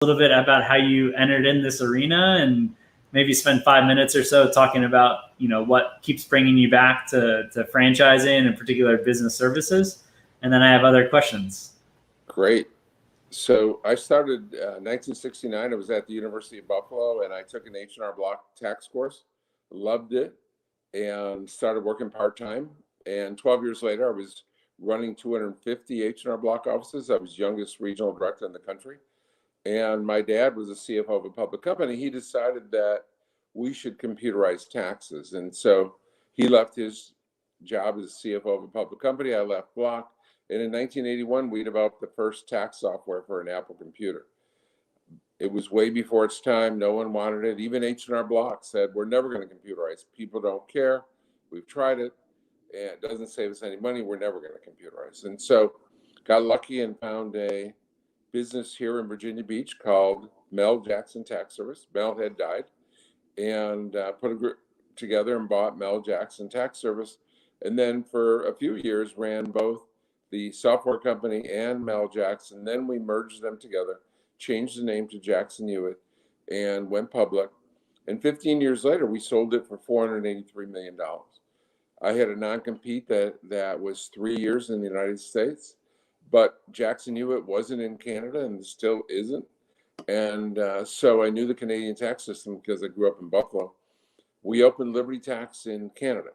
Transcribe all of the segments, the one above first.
little bit about how you entered in this arena, and maybe spend 5 minutes or so talking about, what keeps bringing you back to franchising, in particular business services. And then I have other questions. Great. So I started 1969. I was at the University of Buffalo, and I took an H&R Block tax course. Loved it, and started working part-time. And 12 years later, I was running 250 H&R Block offices. I was youngest regional director in the country. And my dad was the CFO of a public company. He decided that we should computerize taxes. And so he left his job as CFO of a public company. I left Block. And in 1981, we developed the first tax software for an Apple computer. It was way before its time. No one wanted it. Even H&R Block said, we're never going to computerize. People don't care. We've tried it, and it doesn't save us any money. We're never going to computerize. And so got lucky and found a business here in Virginia Beach called Mel Jackson Tax Service. Mel had died, and put a group together and bought Mel Jackson Tax Service. And then for a few years ran both the software company and Mel Jackson. Then we merged them together, changed the name to Jackson Hewitt, and went public. And 15 years later, we sold it for $483 million. I had a non-compete that was 3 years in the United States, but Jackson Hewitt wasn't in Canada and still isn't. And so I knew the Canadian tax system because I grew up in Buffalo. We opened Liberty Tax in Canada.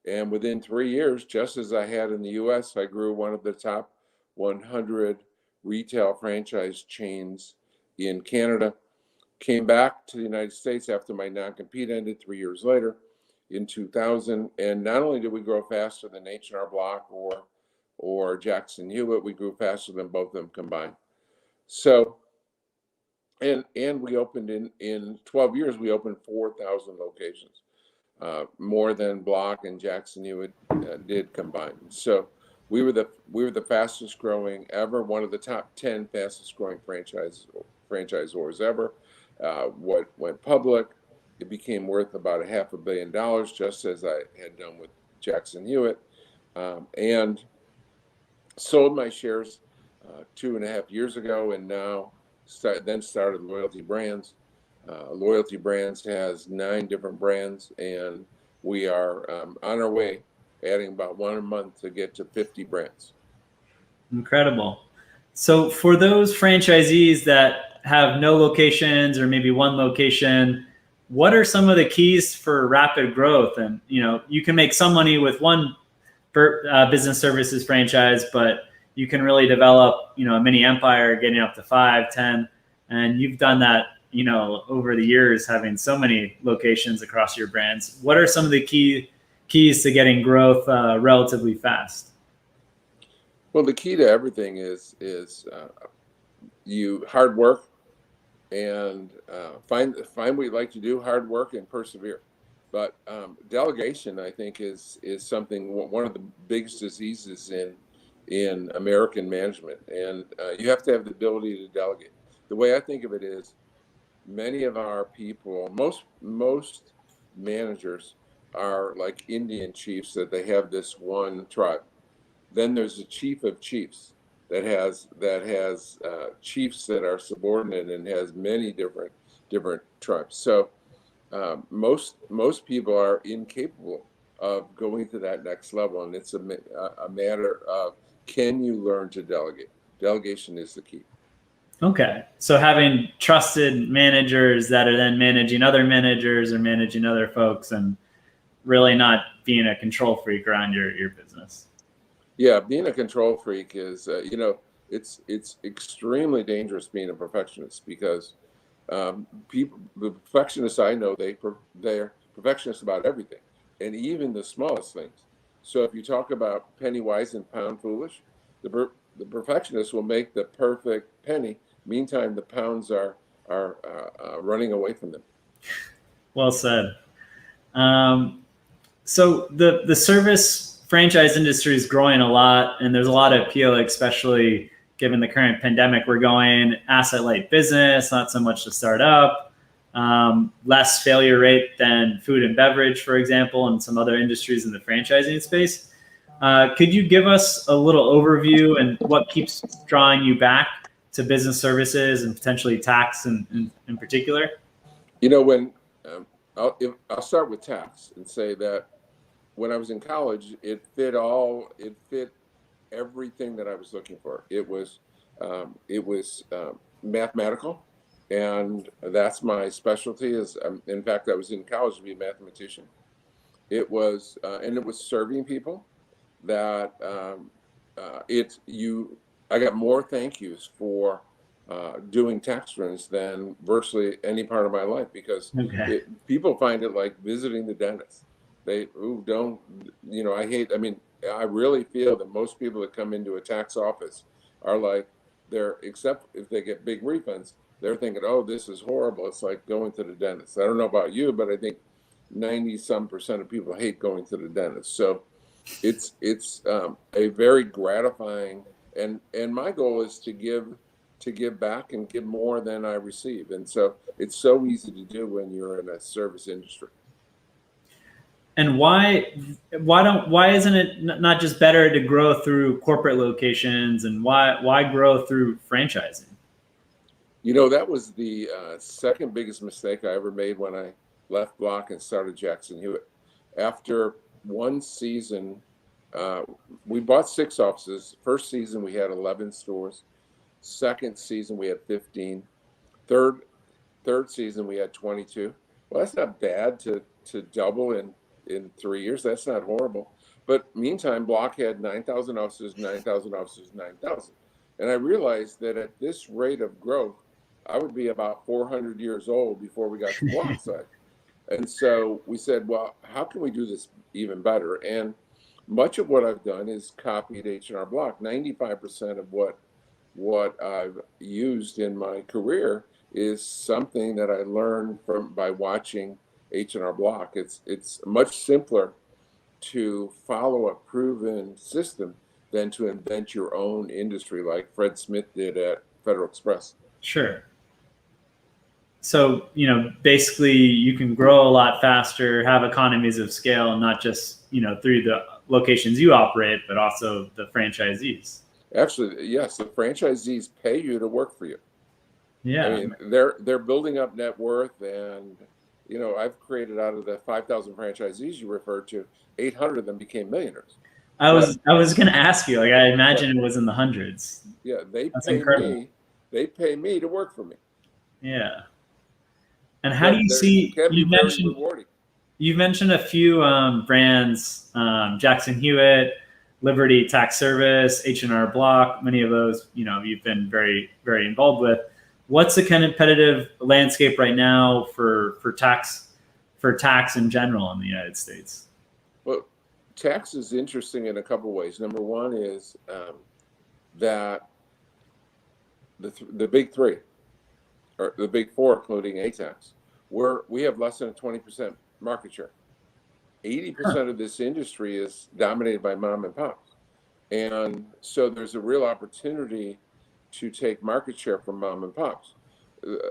And within 3 years, just as I had in the US, I grew one of the top 100 retail franchise chains in Canada. Came back to the United States after my non-compete ended 3 years later in 2000. And not only did we grow faster than H&R Block or Jackson Hewitt, we grew faster than both of them combined. So, and we opened in 12 years, we opened 4,000 locations. More than Block and Jackson Hewitt did combined. So we were the fastest growing ever, one of the top 10 fastest growing franchisors ever. What went public, it became worth about $500 million, just as I had done with Jackson Hewitt, and sold my shares 2.5 years ago, and now started Loyalty Brands. Loyalty Brands has 9 different brands, and we are on our way, adding about 1 a month to get to 50 brands. Incredible. So for those franchisees that have no locations or maybe one location, what are some of the keys for rapid growth? And you can make some money with one business services franchise, but you can really develop a mini empire, getting up to 5, 10, and you've done that over the years, having so many locations across your brands. What are some of the keys to getting growth relatively fast? Well, the key to everything is you hard work and find what you like to do, hard work and persevere. But delegation, I think, is something, one of the biggest diseases in American management, and you have to have the ability to delegate. The way I think of it is, many of our people, most managers are like Indian chiefs, that they have this one tribe. Then there's a chief of chiefs that has chiefs that are subordinate and has many different tribes. So most people are incapable of going to that next level, and it's a matter of, can you learn to delegate? Delegation is the key. Okay. So having trusted managers that are then managing other managers or managing other folks, and really not being a control freak around your business. Yeah, being a control freak is, it's extremely dangerous being a perfectionist, because the perfectionists I know, they're perfectionists about everything, and even the smallest things. So if you talk about penny wise and pound foolish, the perfectionist will make the perfect penny. Meantime, the pounds are running away from them. Well said. So the service franchise industry is growing a lot, and there's a lot of appeal, especially given the current pandemic. We're going asset-light business, not so much to start up, less failure rate than food and beverage, for example, and some other industries in the franchising space. Could you give us a little overview and what keeps drawing you back to business services and potentially tax in particular? You know, when I'll start with tax and say that when I was in college, it fit everything that I was looking for. It was mathematical, and that's my specialty. In fact, I was in college to be a mathematician. And it was serving people. That I got more thank yous for doing tax returns than virtually any part of my life, because Okay. people find it like visiting the dentist. They don't, I really feel that most people that come into a tax office are like, except if they get big refunds, they're thinking, oh, this is horrible. It's like going to the dentist. I don't know about you, but I think 90% of people hate going to the dentist. So it's a very gratifying, and my goal is to give back and give more than I receive. And so it's so easy to do when you're in a service industry. And why isn't it not just better to grow through corporate locations, and why grow through franchising? You know, that was the second biggest mistake I ever made when I left Block and started Jackson Hewitt. After one season, we bought 6 offices. First season, we had 11 stores. Second season, we had 15. Third season, we had 22. Well, that's not bad to double in 3 years. That's not horrible. But meantime, Block had 9,000 offices, 9,000 offices, 9,000. And I realized that at this rate of growth, I would be about 400 years old before we got to Block size. And so we said, well, how can we do this even better? And much of what I've done is copied H&R Block. 95% of what I've used in my career is something that I learned by watching H&R Block. It's much simpler to follow a proven system than to invent your own industry like Fred Smith did at Federal Express. Sure. So, basically you can grow a lot faster, have economies of scale, not just, through the locations you operate, but also the franchisees. Actually, yes, the franchisees pay you to work for you. Yeah. I mean, they're building up net worth, and I've created, out of the 5,000 franchisees you referred to, 800 of them became millionaires. I was going to ask you, like, I imagine it was in the hundreds. Yeah, That's incredible. They pay me to work for me. Yeah. And how do you see? It can be very rewarding. You mentioned a few brands: Jackson Hewitt, Liberty Tax Service, H&R Block. Many of those, you've been very, very involved with. What's the competitive landscape right now for tax in general in the United States? Well, tax is interesting in a couple of ways. Number one is that the big three, or the big four, including ATAX, we have less than a 20% market share. 80% of this industry is dominated by mom and pops. And so there's a real opportunity to take market share from mom and pops.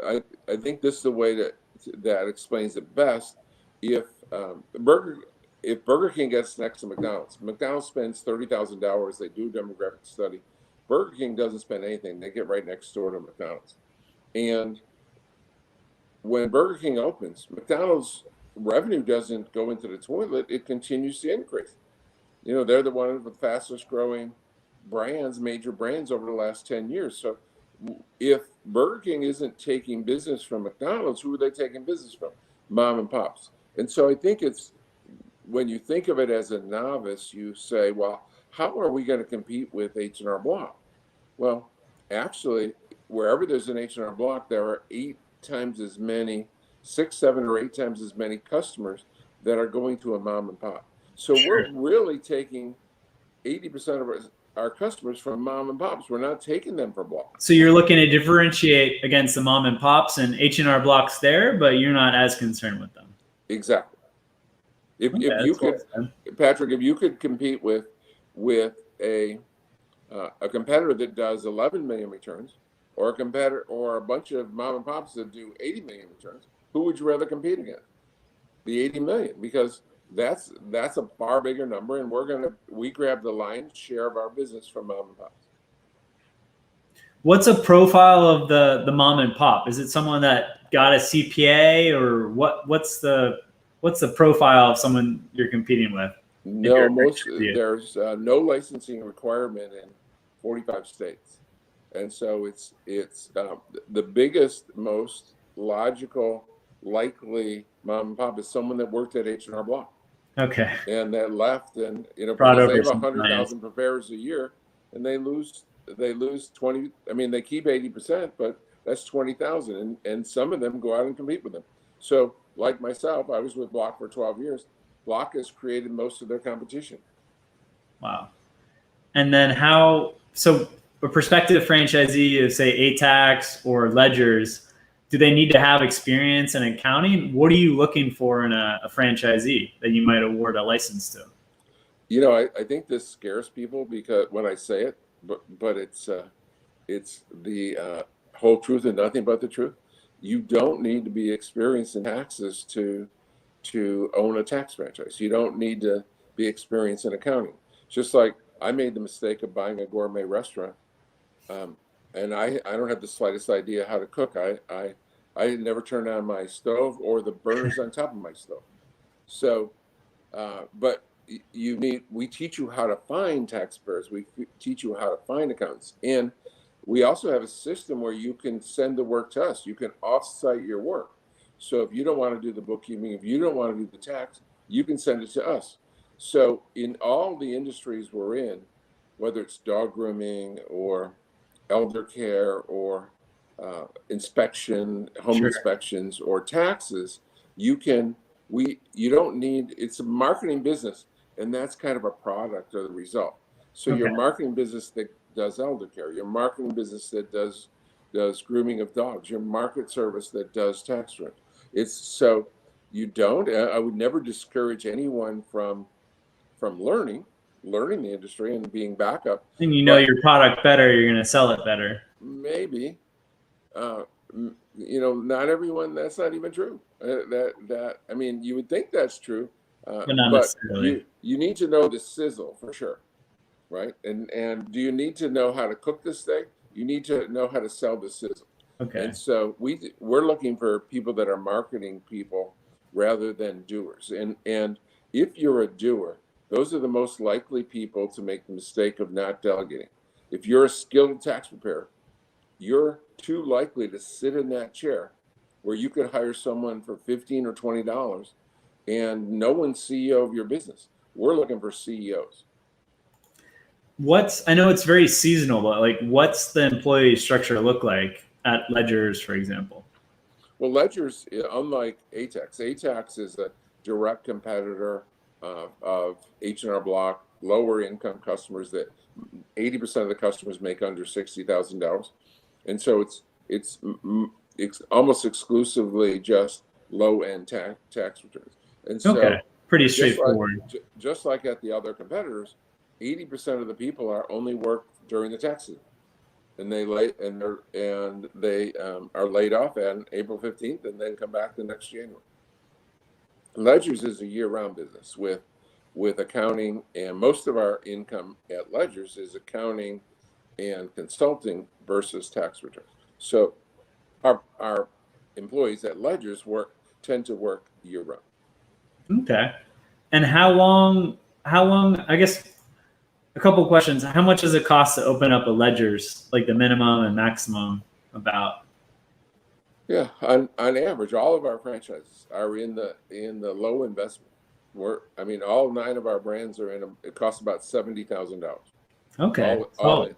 I think this is the way that explains it best. If Burger King gets next to McDonald's spends $30,000. They do a demographic study. Burger King doesn't spend anything. They get right next door to McDonald's. And when Burger King opens, McDonald's revenue doesn't go into the toilet. It continues to increase. They're the one of the fastest growing major brands over the last 10 years. So if Burger King isn't taking business from McDonald's, who are they taking business from? Mom and pops. And so I think when you think of it as a novice, you say, well, how are we going to compete with H&R Block? Well, actually, wherever there's an H&R Block, there are 6, 7, or 8 times as many customers that are going to a mom and pop. So we're really taking 80% of our customers from mom and pops. We're not taking them from Block. So you're looking to differentiate against the mom and pops, and H&R Block's there, but you're not as concerned with them. Exactly. If you could, Patrick, if you could compete with a competitor that does 11 million returns, or a competitor, or a bunch of mom and pops that do 80 million returns, who would you rather compete against? The 80 million, because that's a far bigger number, and we grab the lion's share of our business from mom and pops. What's a profile of the mom and pop? Is it someone that got a CPA, or what's the profile of someone you're competing with? No, there's no licensing requirement in 45 states, and so it's the biggest, most logical, likely mom and pop is someone that worked at H&R Block Okay. and that left, and Brought because they over have some 100,000 preparers a year, and they lose 20. I mean, they keep 80%, but that's 20,000, and some of them go out and compete with them. So, like myself, I was with Block for 12 years. Block has created most of their competition. Wow. And then so a prospective franchisee of say ATAX or Ledgers, do they need to have experience in accounting? What are you looking for in a franchisee that you might award a license to? I think this scares people because when I say it, but it's the whole truth and nothing but the truth. You don't need to be experienced in taxes to own a tax franchise. You don't need to be experienced in accounting. Just like I made the mistake of buying a gourmet restaurant, and I don't have the slightest idea how to cook. I had never turned on my stove or the burners on top of my stove. So, but we teach you how to find tax preparers. We teach you how to find accountants, and we also have a system where you can send the work to us. You can offsite your work. So if you don't want to do the bookkeeping, if you don't want to do the tax, you can send it to us. So in all the industries we're in, whether it's dog grooming or elder care or home Sure. inspections or taxes, you don't need, it's a marketing business, and that's kind of a product or the result. So your Okay. marketing business that does elder care, your marketing business that does grooming of dogs, your market service that does tax return. It's so I would never discourage anyone from learning the industry and being backup, And but your product better, you're going to sell it better. maybe uh, not everyone. That's not even true. That I mean, you would think that's true, But not but necessarily. you need to know the sizzle for sure, right? And do you need to know how to cook the steak? You need to know how to sell the sizzle. Okay. And so we're looking for people that are marketing people rather than doers. And if you're a doer, those are the most likely people to make the mistake of not delegating. If you're a skilled tax preparer, you're too likely to sit in that chair where you could hire someone for $15 or $20 and no one's CEO of your business. We're looking for CEOs. I know it's very seasonal, but like what's the employee structure look like at Ledgers, for example? Well, Ledger's, unlike ATAX, ATAX is a direct competitor of H&R Block, lower income customers that 80% of the customers make under $60,000. And so it's almost exclusively just low end tax returns. And Okay. so Pretty just like straightforward. just like at the other competitors, 80% of the people are only work during the tax season, and they are laid off on April 15th and then come back the next January. Ledgers is a year-round business with accounting, and most of our income at Ledgers is accounting and consulting versus tax returns. So our employees at Ledgers tend to work year-round. Okay. And how long, I guess a couple of questions. How much does it cost to open up a Ledgers, like the minimum and maximum about? Yeah, on average, all of our franchises are in the low investment. All 9 of our brands are in them. It costs about $70,000. Okay. All in.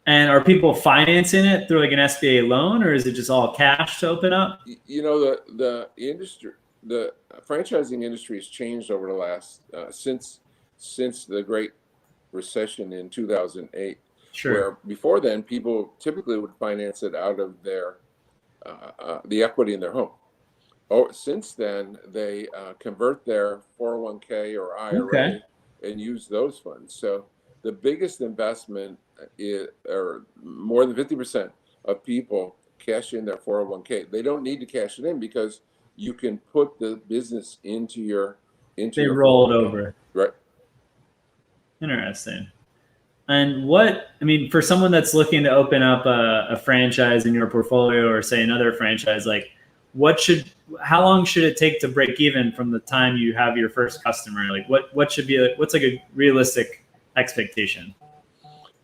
And are people financing it through like an SBA loan, or is it just all cash to open up? The industry, the franchising industry has changed over the last since the Great Recession in 2008. Sure. Where before then, people typically would finance it out of the equity in their home. Since then, they convert their 401k or IRA and use those funds. So the biggest investment or more than 50% of people cash in their 401k. They don't need to cash it in because you can put the business into your They roll it 401k. over. Right. Interesting. And what, I mean, for someone that's looking to open up a franchise in your portfolio or say another franchise, like what should, how long should it take to break even from the time you have your first customer? Like what should be, what's like a realistic expectation?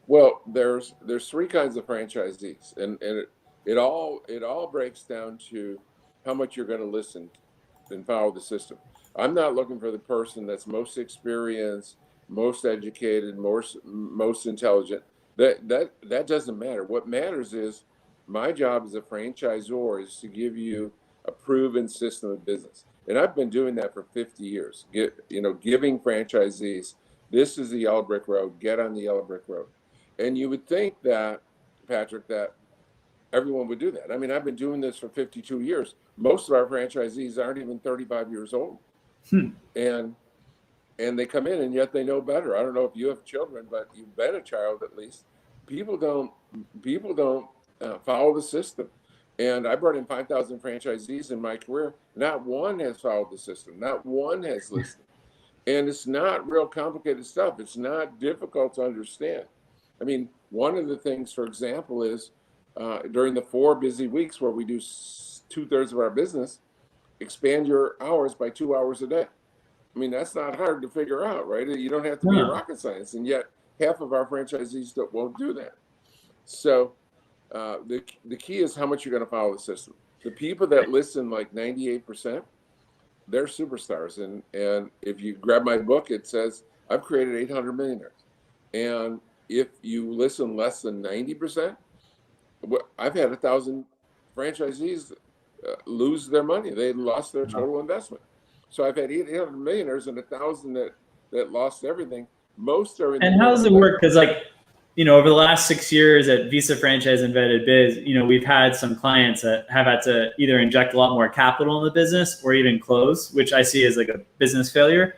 Well, there's three kinds of franchisees, and it all breaks down to how much you're going to listen and follow the system. I'm not looking for the person that's most experienced, most educated, most intelligent. That doesn't matter. What matters is my job as a franchisor is to give you a proven system of business, and I've been doing that for 50 years. Giving franchisees, this is the yellow brick road. Get on the yellow brick road. And you would think that, Patrick, that everyone would do that. I mean, I've been doing this for 52 years. Most of our franchisees aren't even 35 years old. Hmm. And they come in and yet they know better. I don't know if you have children, but you've been a child at least. People don't follow the system. And I brought in 5,000 franchisees in my career. Not one has followed the system. Not one has listened. And it's not real complicated stuff. It's not difficult to understand. I mean, one of the things, for example, is during the 4 busy weeks where we do 2/3 of our business, expand your hours by 2 hours a day. I mean, that's not hard to figure out, right? You don't have to be a No. rocket science, and yet half of our franchisees won't do that. So the key is how much you're going to follow the system. The people that listen, like 98%, they're superstars. And if you grab my book, it says I've created 800 millionaires. And if you listen less than 90%, I've had 1,000 franchisees lose their money. They lost their total investment. So I've had 800 millionaires and 1,000 that lost everything. Most are in. And how does it work? Because like, over the last 6 years at Visa Franchise and Vetted Biz, we've had some clients that have had to either inject a lot more capital in the business or even close, which I see as like a business failure.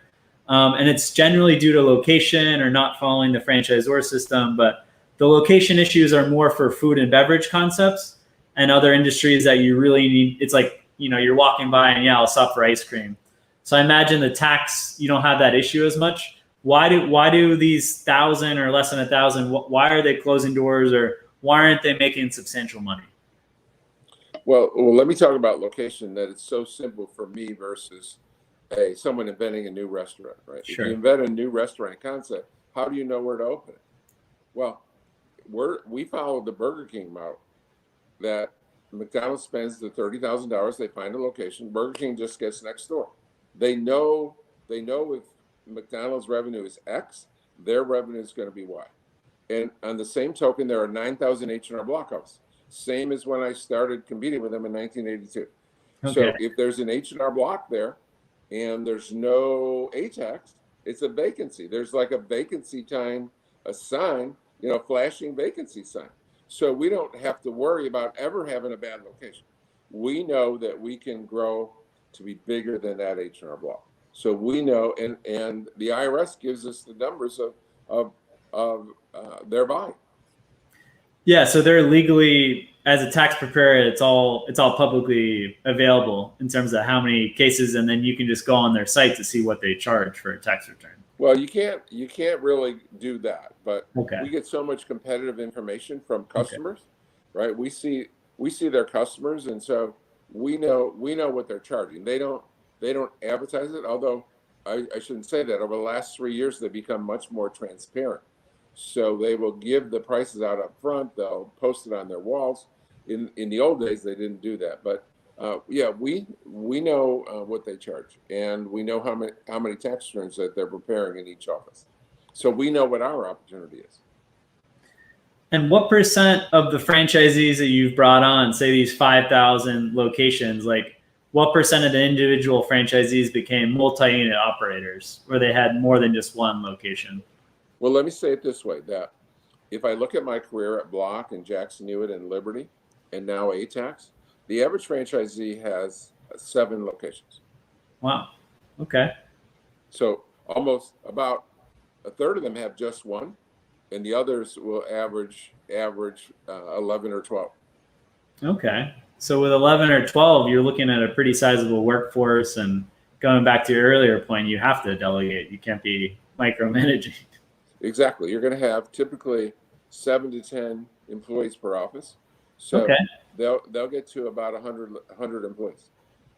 And it's generally due to location or not following the franchisor system. But the location issues are more for food and beverage concepts and other industries that you really need. It's like, you're walking by and I'll stop for ice cream. So I imagine the tax, you don't have that issue as much. Why do these 1,000 or less than 1,000? Why are they closing doors, or why aren't they making substantial money? Well, let me talk about location. That it's so simple for me versus someone inventing a new restaurant, right? Sure. If you invent a new restaurant concept, how do you know where to open it? Well, we follow the Burger King model. That McDonald's spends the $30,000, they find a location. Burger King just gets next door. They know if McDonald's revenue is X, their revenue is going to be Y. And on the same token, there are 9,000 H&R Block offices. Same as when I started competing with them in 1982. Okay. So if there's an H&R Block there and there's no A-tax, it's a vacancy. There's like a vacancy time, a sign, flashing vacancy sign. So we don't have to worry about ever having a bad location. We know that we can grow to be bigger than that H&R Block. So we know, and the IRS gives us the numbers of their volume. Yeah, so they're legally, as a tax preparer, it's all publicly available in terms of how many cases, and then you can just go on their site to see what they charge for a tax return. Well, you can't really do that, but Okay. We get so much competitive information from customers, right? We see their customers, and so we know what they're charging. They don't advertise it, although I shouldn't say that. Over the last 3 years, they've become much more transparent. So they will give the prices out up front. They'll post it on their walls. In the old days, they didn't do that. But we know what they charge, and we know how many tax returns that they're preparing in each office. So we know what our opportunity is. And what percent of the franchisees that you've brought on, say these 5,000 locations, like what percent of the individual franchisees became multi-unit operators where they had more than just one location? Well, let me say it this way, that if I look at my career at Block and Jackson Hewitt and Liberty and now ATAX, the average franchisee has 7 locations. Wow. Okay. So almost about a third of them have just one, and the others will average 11 or 12. Okay. So with 11 or 12, you're looking at a pretty sizable workforce, and going back to your earlier point, you have to delegate. You can't be micromanaging. Exactly. You're going to have typically 7 to 10 employees per office. So Okay. they'll get to about 100 employees.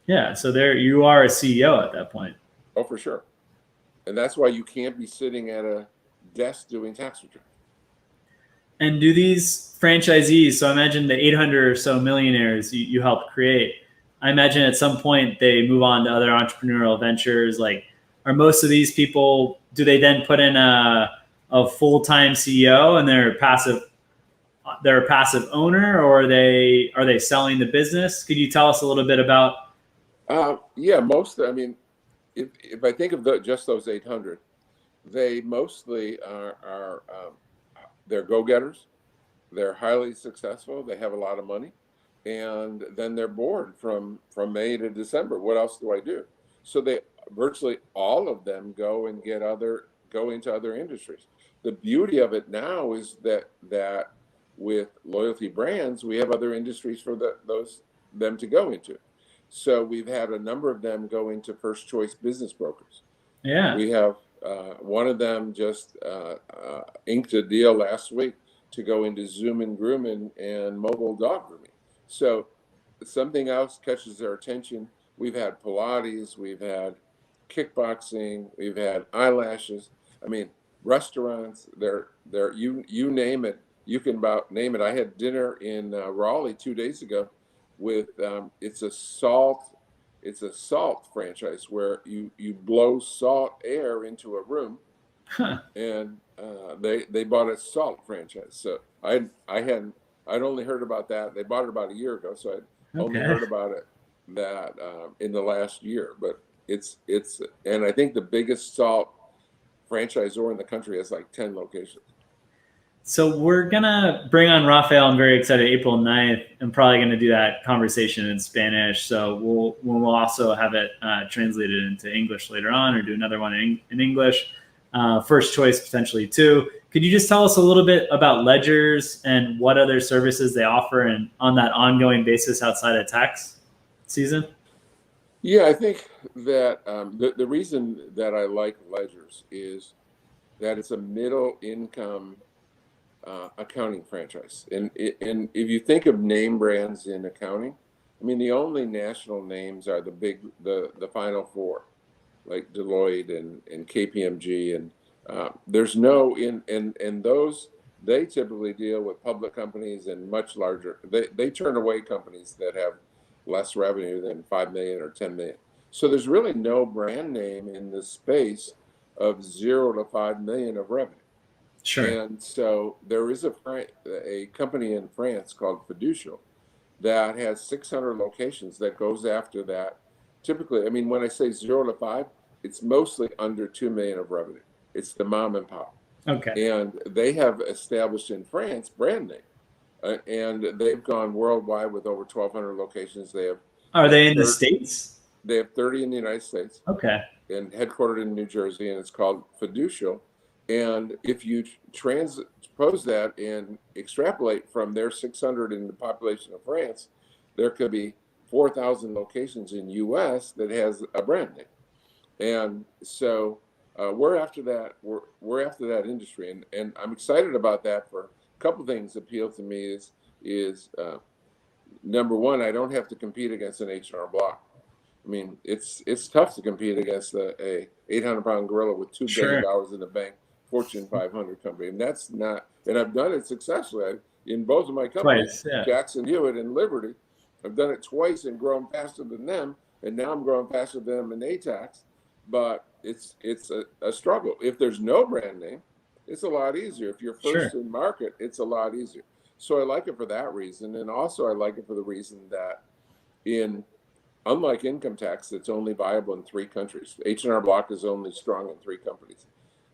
Yeah. So there you are a CEO at that point. Oh, for sure. And that's why you can't be sitting at a desk doing tax returns. And do these franchisees, so I imagine the 800 or so millionaires you helped create, I imagine at some point they move on to other entrepreneurial ventures. Like, are most of these people, do they then put in a full-time CEO and they're a passive owner, or are they selling the business? Could you tell us a little bit about? Yeah, I mean, if I think of just those 800, they mostly are they're go-getters. They're highly successful. They have a lot of money, and then they're bored from May to December. What else do I do? So they virtually all of them go into other industries. The beauty of it now is that with loyalty brands, we have other industries for them to go into. So we've had a number of them go into first choice business brokers. Yeah. We have one of them just inked a deal last week to go into Zoom and grooming and mobile dog grooming. So something else catches their attention. We've had Pilates, we've had kickboxing, we've had eyelashes. I mean, restaurants. You name it. You can about name it. I had dinner in Raleigh 2 days ago with it's a salt franchise where you blow salt air into a room, Huh. and they bought a salt franchise. So I'd only heard about that. They bought it about a year ago, so I'd only Okay. heard about it that in the last year. But it's and I think the biggest salt franchisor in the country has like 10 locations. So we're gonna bring on Rafael. I'm very excited. April 9th. I'm probably gonna do that conversation in Spanish. So we'll also have it translated into English later on, or do another one in English. First choice potentially too. Could you just tell us a little bit about Ledgers and what other services they offer, and on that ongoing basis outside of tax season? Yeah, I think that the reason that I like Ledgers is that it's a middle income accounting franchise. And if you think of name brands in accounting, I mean, the only national names are the final four, like Deloitte and KPMG. And there's no, and those, they typically deal with public companies and much larger. They turn away companies that have less revenue than 5 million or 10 million. So there's really no brand name in the space of 0 to 5 million of revenue. Sure. And so there is a company in France called Fiducial that has 600 locations that goes after that. Typically, I mean, when I say 0 to 5, it's mostly under 2 million of revenue. It's the mom and pop. Okay. And they have established in France brand name. And they've gone worldwide with over 1,200 locations. Are they in the States? They have 30 in the United States Okay. and headquartered in New Jersey, and it's called Fiducial. And if you transpose that and extrapolate from their 600 in the population of France, there could be 4,000 locations in U.S. that has a brand name. And so we're after that. We're after that industry, and I'm excited about that for a couple of things. Appeal to me is number one, I don't have to compete against an H&R Block. I mean, it's tough to compete against a 800-pound gorilla with $2 Sure. billion in the bank, Fortune 500 company, and that's not. And I've done it successfully in both of my companies, Twice, yeah. Jackson Hewitt and Liberty. I've done it twice and grown faster than them, and now I'm growing faster than them in ATAX. But it's a struggle. If there's no brand name, it's a lot easier. If you're Sure. first in market, it's a lot easier. So I like it for that reason, and also I like it for the reason that unlike income tax, it's only viable in 3 countries. H&R Block is only strong in 3 companies: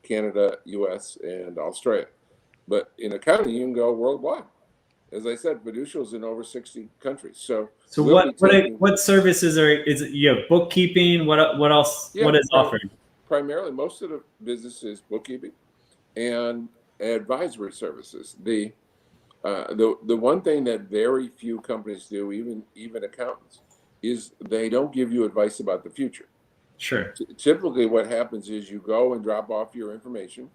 Canada, US, and Australia. But in accounting, you can go worldwide. As I said, Fiducial's in over 60 countries. So what services is it? You have bookkeeping. What else? Yeah, What is offered? primarily most of the business is bookkeeping and advisory services. The one thing that very few companies do, even accountants, is they don't give you advice about the future. Sure. Typically what happens is you go and drop off your information,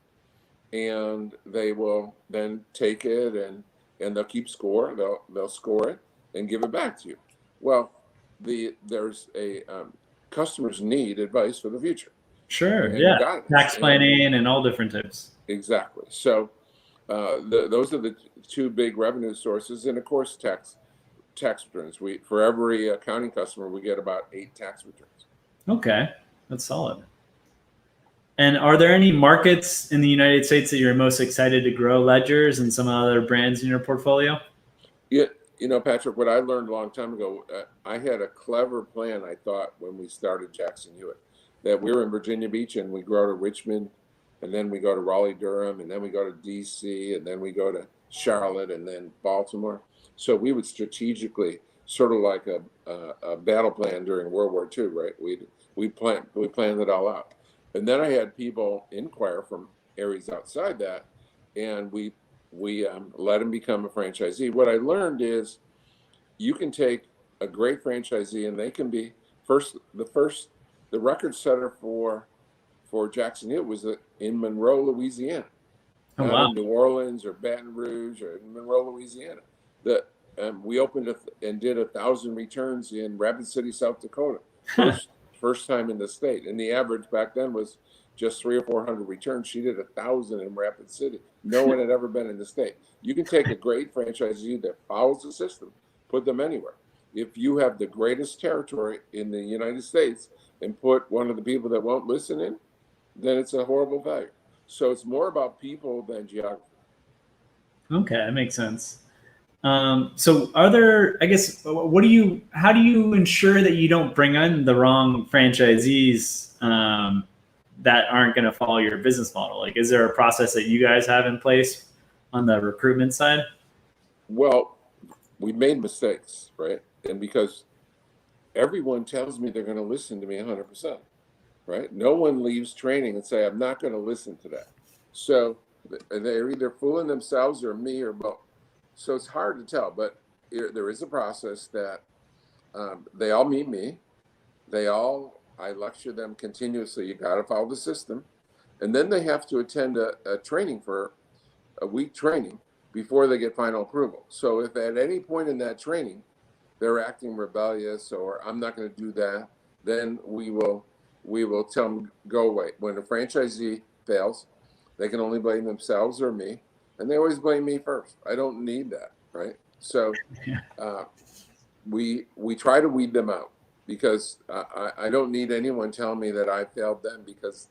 and they will then take it and they'll keep score. They'll score it and give it back to you. Well, there's a customers need advice for the future Sure. and Yeah. guidance. Tax planning and all different types. Exactly. So those are the two big revenue sources, and of course tax returns. We, for every accounting customer, we get about 8 tax returns. Okay, that's solid. And are there any markets in the United States that you're most excited to grow ledgers and some other brands in your portfolio? Yeah, you know, Patrick, what I learned a long time ago, I had a clever plan, I thought, when we started Jackson Hewitt, that we were in Virginia Beach and we grow to Richmond, and then we go to Raleigh, Durham, and then we go to DC, and then we go to Charlotte, and then Baltimore. So we would strategically, sort of like a battle plan during World War II, right? We planned it all out. And then I had people inquire from areas outside that, and we let them become a franchisee. What I learned is you can take a great franchisee and they can be the record setter for Jackson Hill was in Monroe, Louisiana, Oh, not wow. in New Orleans or Baton Rouge or in Monroe, Louisiana. We opened and did 1,000 returns in Rapid City, South Dakota, first time in the state, and the average back then was just 300 or 400 returns. She did 1,000 in Rapid City. No one had ever been in the state. You can take a great franchisee that follows the system, put them anywhere. If you have the greatest territory in the United States and put one of the people that won't listen in, then it's a horrible value. So it's more about people than geography. Okay, that makes sense. So are there, I guess, how do you ensure that you don't bring in the wrong franchisees that aren't going to follow your business model? Like, is there a process that you guys have in place on the recruitment side? Well, we made mistakes, right? And because everyone tells me they're going to listen to me 100%, right? No one leaves training and say, I'm not going to listen to that. So they're either fooling themselves or me or both. So it's hard to tell, but there is a process that they all meet me. I lecture them continuously. You got to follow the system. And then they have to attend a training for a week training before they get final approval. So if at any point in that training, they're acting rebellious or I'm not going to do that, then we will tell them, go away. When a franchisee fails, they can only blame themselves or me. And they always blame me first. I don't need that, right? So we try to weed them out because I don't need anyone telling me that I failed them because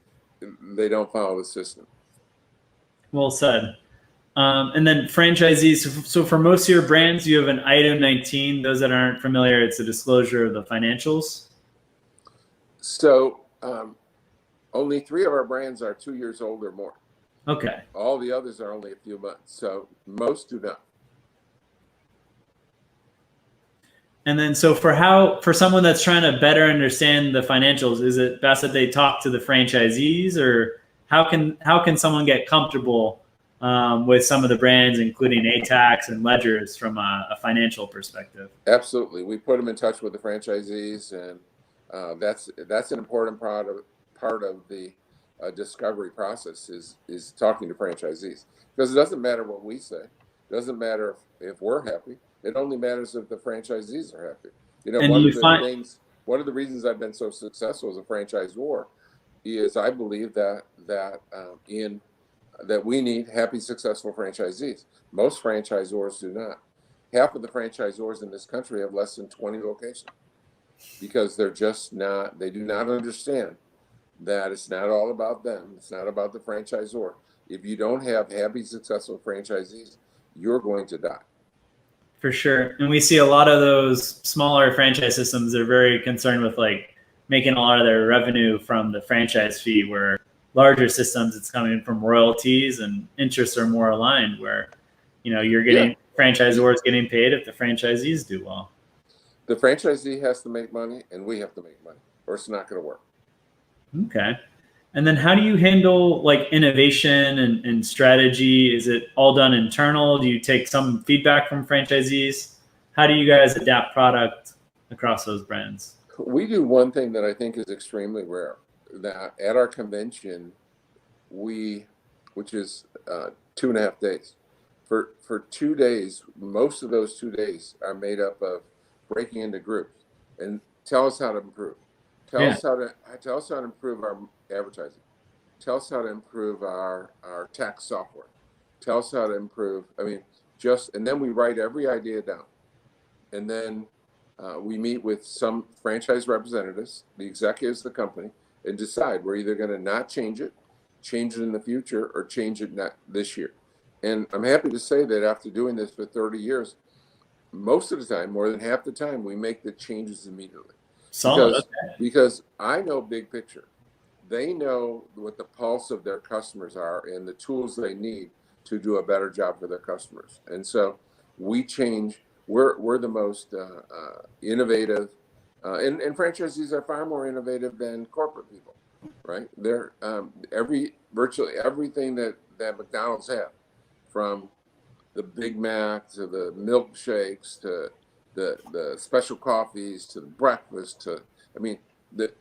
they don't follow the system. Well said. And then franchisees. So for most of your brands, you have an item 19. Those that aren't familiar, it's a disclosure of the financials. So only 3 of our brands are 2 years old or more. Okay. All the others are only a few months. So most do not. And then, so for someone that's trying to better understand the financials, is it best that they talk to the franchisees, or how can someone get comfortable with some of the brands, including ATAX and ledgers, from a financial perspective? Absolutely, we put them in touch with the franchisees, and that's an important part of the discovery process is talking to franchisees, because it doesn't matter what we say, it doesn't matter if we're happy. It only matters if the franchisees are happy. You know, one of the reasons I've been so successful as a franchisor is I believe that we need happy, successful franchisees. Most franchisors do not. Half of the franchisors in this country have less than 20 locations because they do not understand that it's not all about them. It's not about the franchisor. If you don't have happy, successful franchisees, you're going to die. For sure. And we see a lot of those smaller franchise systems, they're very concerned with like making a lot of their revenue from the franchise fee, where larger systems, it's coming from royalties and interests are more aligned, where, you're getting franchisors getting paid if the franchisees do well. The franchisee has to make money and we have to make money, or it's not going to work. Okay. And then how do you handle like innovation and strategy? Is it all done internal? Do you take some feedback from franchisees? How do you guys adapt product across those brands? We do one thing that I think is extremely rare, that at our convention, we which is 2.5 days. For 2 days, most of those 2 days are made up of breaking into groups and tell us how to improve. Tell us how to improve our advertising. Tell us how to improve our tax software. Tell us how to improve. I mean, and then we write every idea down, and then we meet with some franchise representatives, the executives of the company, and decide we're either going to not change it in the future, or change it not this year. And I'm happy to say that after doing this for 30 years, most of the time, more than half the time, we make the changes immediately. Solid. Because I know big picture. They know what the pulse of their customers are and the tools they need to do a better job for their customers. And so we change. We're the most innovative, and franchisees are far more innovative than corporate people, right? They're virtually everything that McDonald's have, from the Big Mac to the milkshakes to the special coffees to the breakfast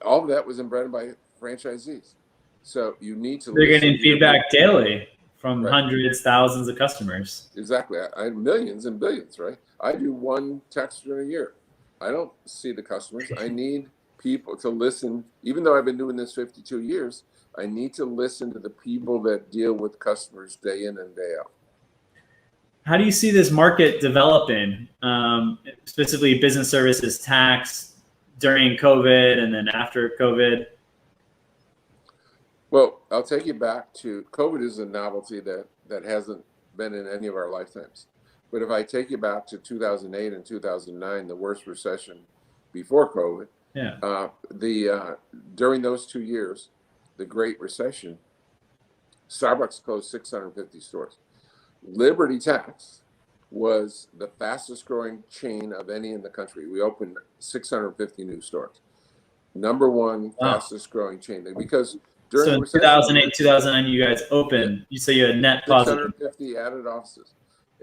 all of that was invented by franchisees. So you need to. They're getting feedback daily from right. Hundreds, thousands of customers. Exactly. I millions and billions, right? I do one text in a year. I don't see the customers. I need people to listen. Even though I've been doing this 52 years, I need to listen to the people that deal with customers day in and day out. How do you see this market developing, specifically business services, tax, during COVID and then after COVID? Well, I'll take you back to COVID is a novelty that hasn't been in any of our lifetimes. But if I take you back to 2008 and 2009, the worst recession before COVID, during those 2 years, the Great Recession, Starbucks closed 650 stores. Liberty Tax was the fastest growing chain of any in the country. We opened 650 new stores. Number one fastest growing chain, because during 2008, 2009, you guys opened. You say you had net positive. 650 added offices,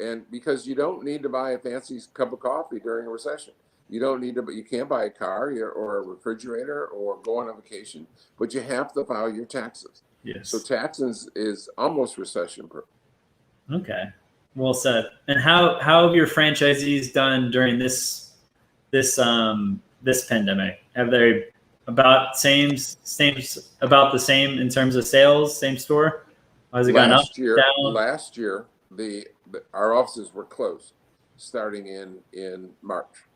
and because you don't need to buy a fancy cup of coffee during a recession, you don't need to. But you can't buy a car or a refrigerator or go on a vacation, but you have to file your taxes. Yes. So taxes is almost recession proof. Okay, well said. And how have your franchisees done during this pandemic? Have they about the same in terms of sales, same store? Has it gone up, down? Last year, our offices were closed starting in March.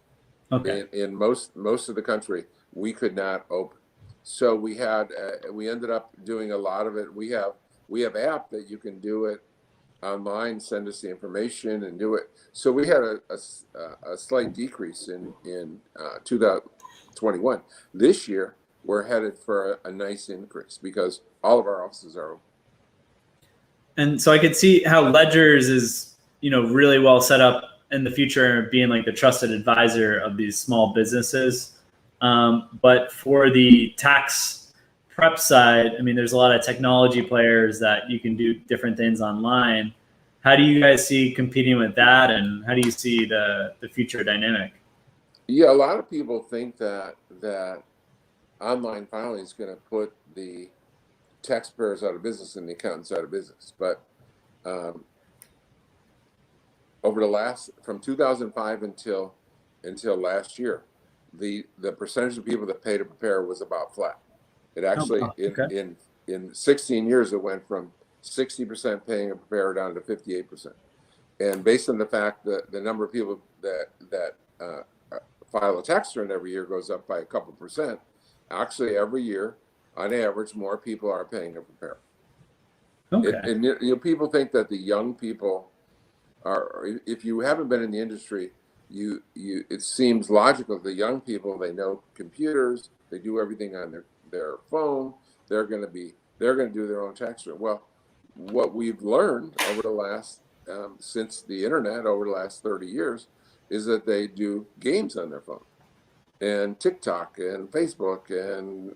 Okay. In most of the country, we could not open. So we ended up doing a lot of it. We have app that you can do it online, send us the information and do it. So we had a slight decrease in 2021. This year, we're headed for a nice increase because all of our offices are open. And so I could see how Ledgers is, really well set up in the future, being like the trusted advisor of these small businesses. But for the tax prep side, I mean, there's a lot of technology players that you can do different things online. How do you guys see competing with that, and how do you see the future dynamic? Yeah, a lot of people think that online filing is going to put the taxpayers out of business and the accountants out of business. But from 2005 until last year, the percentage of people that pay to prepare was about flat. It actually in 16 years it went from 60% paying a preparer down to 58%. And based on the fact that the number of people that file a tax return every year goes up by a couple percent, actually every year, on average, more people are paying a preparer. Okay. And people think that the young people are. If you haven't been in the industry, it seems logical. The young people, they know computers, they do everything on their phone. They're going to do their own tax return. Well, what we've learned over the last since the internet over the last 30 years is that they do games on their phone, and TikTok and Facebook and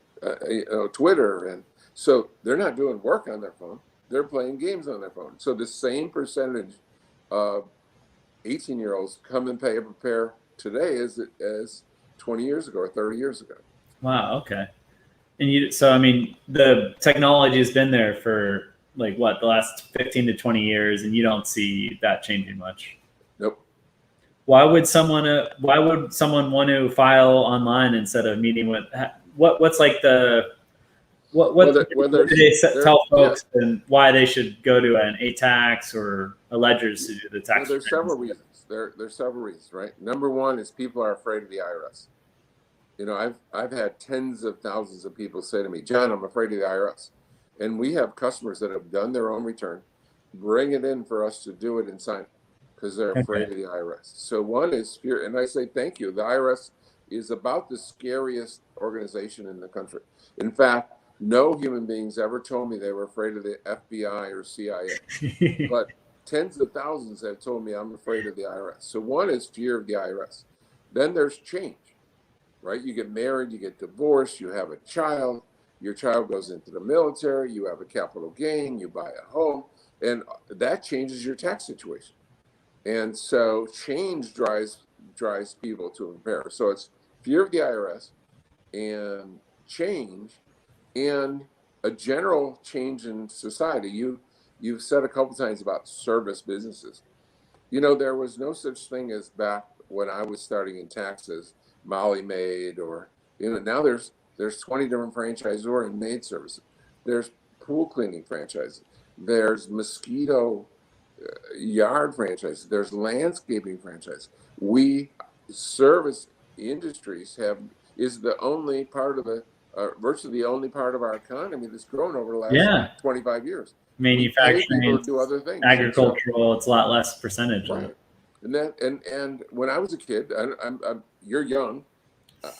Twitter, and so they're not doing work on their phone. They're playing games on their phone. So the same percentage of 18-year-olds come and pay a prepare today as 20 years ago or 30 years ago. Wow. Okay. And so I mean, the technology has been there for like what, the last 15 to 20 years, and you don't see that changing much. Nope. Why would someone want to file online instead of meeting with what's like the what do they tell folks and why they should go to an ATAX or a Ledgers to do the tax? Well, there's several reasons. There's several reasons, right? Number one is people are afraid of the IRS. You know, I've had tens of thousands of people say to me, John, I'm afraid of the IRS. And we have customers that have done their own return, bring it in for us to do it and sign it because they're afraid of the IRS. So one is fear. And I say, thank you. The IRS is about the scariest organization in the country. In fact, no human beings ever told me they were afraid of the FBI or CIA, but tens of thousands have told me I'm afraid of the IRS. So one is fear of the IRS. Then there's change, right? You get married, you get divorced, you have a child, your child goes into the military, you have a capital gain, you buy a home, and that changes your tax situation. And so change drives people to prepare. So it's fear of the IRS and change and a general change in society. You've said a couple times about service businesses. You know, there was no such thing as back when I was starting in taxes, Molly Maid, or, you know, now there's 20 different franchisor and maid services. There's pool cleaning franchises. There's mosquito yard franchises. There's landscaping franchise. We service industries is the only part of the virtually the only part of our economy that's grown over the last 25 years. Manufacturing, do other things. agricultural, it's a lot less percentage. Right. And when I was a kid, you're young.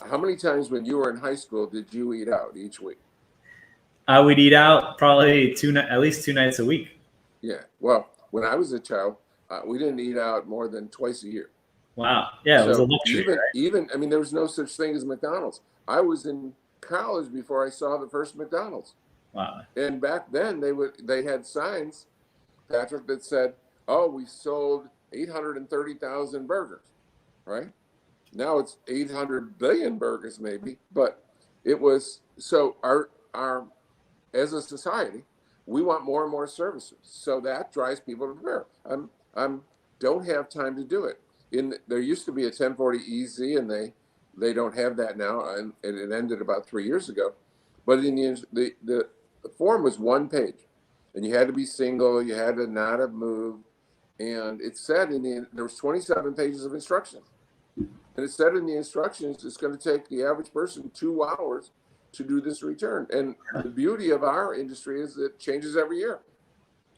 How many times when you were in high school did you eat out each week? I would eat out probably at least 2 nights a week. Yeah. Well, when I was a child, we didn't eat out more than twice a year. Wow. Yeah, it was a luxury. Even I mean, there was no such thing as McDonald's. I was in college before I saw the first McDonald's. Wow. And back then they had signs, Patrick, that said, "Oh, we sold 830,000 burgers," right? Now it's 800 billion burgers, maybe. But it was so our as a society, we want more and more services. So that drives people to prepare. I'm don't have time to do it. There used to be a 1040 EZ, and they don't have that now, and it ended about 3 years ago. But in the form was one page, and you had to be single, you had to not have moved, and it said there was 27 pages of instructions, and it said in the instructions it's going to take the average person 2 hours to do this return. And the beauty of our industry is it changes every year.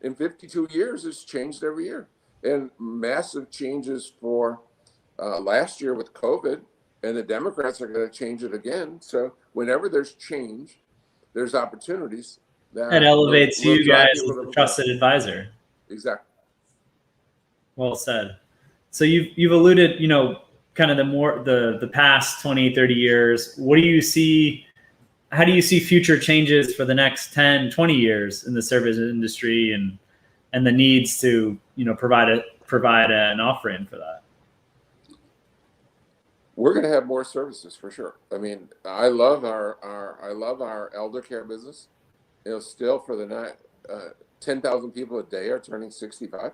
In 52 years, it's changed every year, and massive changes for last year with COVID. And the Democrats are going to change it again. So whenever there's change, there's opportunities that elevates you guys as a trusted advisor. Exactly. Well said. So you've alluded, you know, kind of the past 20, 30 years. What do you see? How do you see future changes for the next 10, 20 years in the service industry and the needs to, you know, provide an offering for that? We're going to have more services for sure. I mean, I love our elder care business. You know, still for the night, 10,000 people a day are turning 65.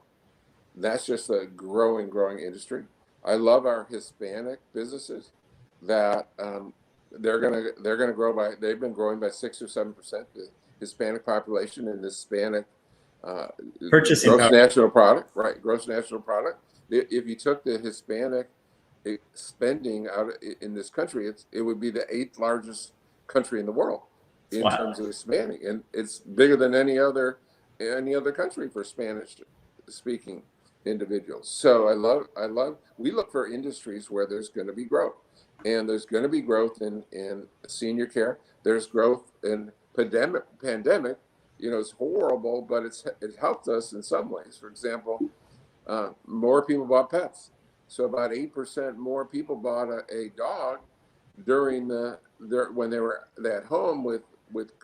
That's just a growing industry. I love our Hispanic businesses that they're gonna grow by. They've been growing by 6 or 7%. The Hispanic population and Hispanic purchasing gross national product, right? Gross national product. If you took the Hispanic spending out in this country, it would be the 8th largest country in the world in terms of Hispanic, and it's bigger than any other country for Spanish speaking individuals. So I love we look for industries where there's going to be growth, and there's going to be growth in senior care. There's growth in pandemic. You know, it's horrible, but it helped us in some ways. For example, more people bought pets. So about 8% more people bought a dog during when they were at home with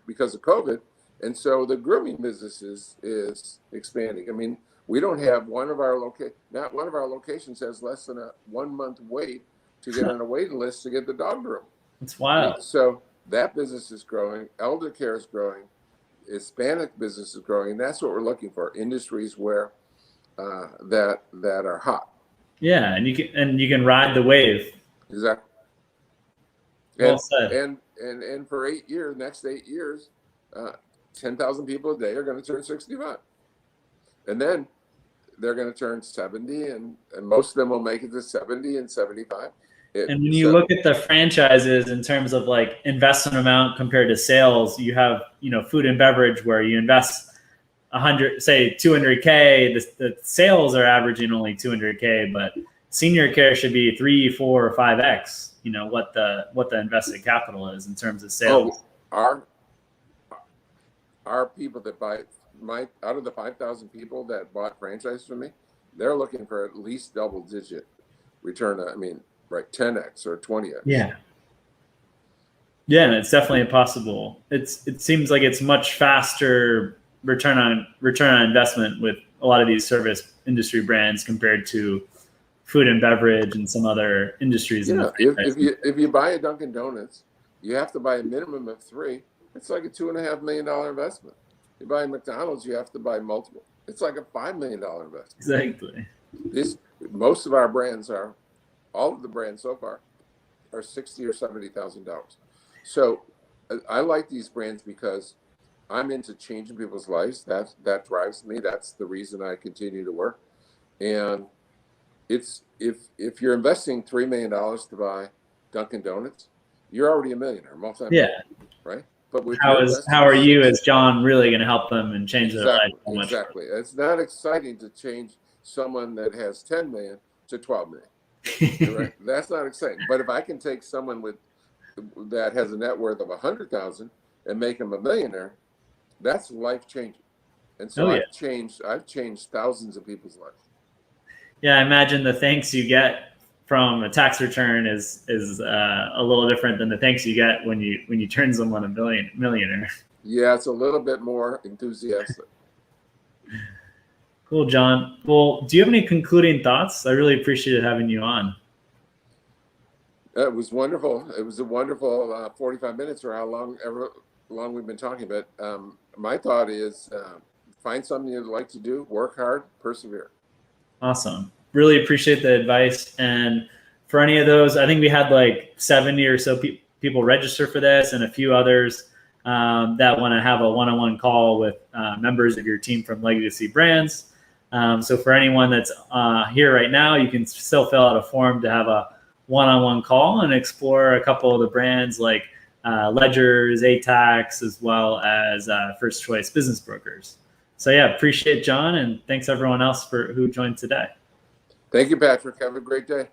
because of COVID, and so the grooming business is expanding. I mean, we don't have not one of our locations has less than a 1 month wait to get on a waiting list to get the dog groomed. It's wild. So that business is growing. Elder care is growing. Hispanic business is growing. That's what we're looking for. Industries where that are hot. Yeah, and you can ride the wave. Exactly. Well said. And for 8 years, next 8 years, 10,000 people a day are going to turn 65, and then they're going to turn 70, and most of them will make it to 70 and 75. And when you look at the franchises in terms of like investment amount compared to sales, you have, food and beverage where you invest 100, say 200K, the sales are averaging only 200K, but senior care should be 3, 4, or 5x, what the invested capital is in terms of sales. Oh, our people that buy out of the 5,000 people that bought franchise from me, they're looking for at least double-digit return. I mean, right, 10x or 20x. Yeah. Yeah, and it's definitely possible. It seems like it's much faster return on investment with a lot of these service industry brands compared to food and beverage and some other industries. Yeah, if you buy a Dunkin' Donuts, you have to buy a minimum of 3. It's like a $2.5 million investment. You buy McDonald's, you have to buy multiple. It's like a $5 million investment. Exactly. Most of our brands all of the brands so far are $60,000 or $70,000. So I like these brands because I'm into changing people's lives. That drives me. That's the reason I continue to work. And it's if you're investing $3 million to buy Dunkin' Donuts, you're already a millionaire, multi-millionaire, right? But how are you as John really going to help them and change their life? Exactly. It's not exciting to change someone that has 10 million to 12 million. Right? That's not exciting. But if I can take someone that has a net worth of 100,000 and make them a millionaire, that's life changing. And so I've changed thousands of people's lives. Yeah, I imagine the thanks you get from a tax return is a little different than the thanks you get when you turn someone a millionaire. Yeah, it's a little bit more enthusiastic. Cool, John. Well, do you have any concluding thoughts? I really appreciated having you on. It was wonderful. It was a wonderful 45 minutes or however long we've been talking. But my thought is find something you'd like to do, work hard, persevere. Awesome. Really appreciate the advice. And for any of those, I think we had like 70 or so people register for this, and a few others that want to have a one-on-one call with members of your team from Legacy Brands. So for anyone that's here right now, you can still fill out a form to have a one-on-one call and explore a couple of the brands like Ledgers, ATAX, as well as First Choice Business Brokers. So yeah, appreciate John, and thanks everyone else who joined today. Thank you, Patrick. Have a great day.